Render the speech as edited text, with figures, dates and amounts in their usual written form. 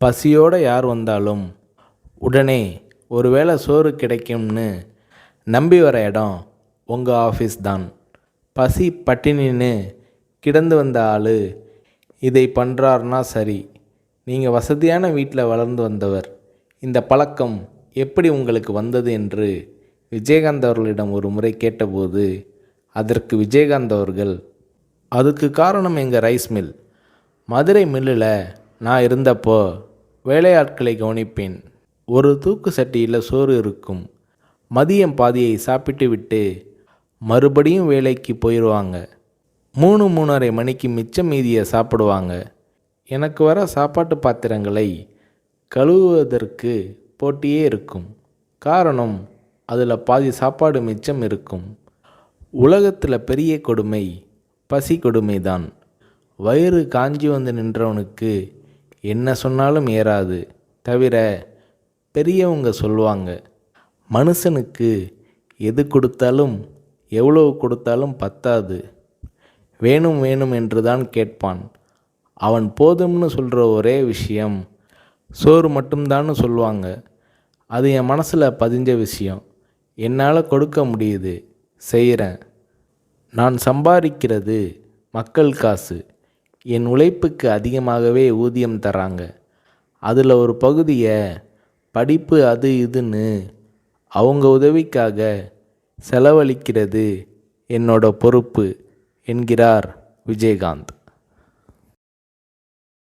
பசியோடு யார் வந்தாலும் உடனே ஒருவேளை சோறு கிடைக்கும்னு நம்பி வர இடம் உங்கள் ஆஃபீஸ் தான். பசி பட்டினின்னு கிடந்து வந்த ஆள் இதை பண்ணுறாருனா சரி. நீங்கள் வசதியான வீட்டில் வளர்ந்து வந்தவர். இந்த பழக்கம் எப்படி உங்களுக்கு வந்தது என்று விஜயகாந்த் அவர்களிடம் ஒரு முறை கேட்டபோது அதற்கு விஜயகாந்த் அவர்கள், அதுக்கு காரணம் எங்கள் ரைஸ் மில். மதுரை மில்லில் நான் இருந்தப்போ வேலையாட்களை கவனிப்பேன். ஒரு தூக்கு சட்டியில் சோறு இருக்கும். மதியம் பாதியை சாப்பிட்டு விட்டு மறுபடியும் வேலைக்கு போயிடுவாங்க. 3-3:30 மணிக்கு மிச்சம் மீதியை சாப்பிடுவாங்க. எனக்கு வர சாப்பாட்டு பாத்திரங்களை கழுவுவதற்கு போட்டியே இருக்கும். காரணம், அதில் பாதி சாப்பாடு மிச்சம் இருக்கும். உலகத்தில் பெரிய கொடுமை பசி கொடுமை தான். வயிறு காஞ்சி வந்து நின்றவனுக்கு என்ன சொன்னாலும் ஏறாது. தவிர பெரியவங்க சொல்லுவாங்க, மனுஷனுக்கு எது கொடுத்தாலும் எவ்வளவு கொடுத்தாலும் பத்தாது, வேணும் வேணும் என்று தான் கேட்பான். அவன் போதும்னு சொல்கிற ஒரே விஷயம் சோறு மட்டும்தான்னு சொல்லுவாங்க. அது என் மனசில் பதிஞ்ச விஷயம். என்னால் கொடுக்க முடியுது, செய்கிறேன். நான் சம்பாதிக்கிறது மக்கள் காசு. என் உழைப்புக்கு அதிகமாகவே ஊதியம் தராங்க. அதில் ஒரு பகுதியை படிப்பு அது இதுன்னு அவங்க உதவிக்காக செலவழிக்கிறது என்னோட பொறுப்பு என்கிறார் விஜயகாந்த்.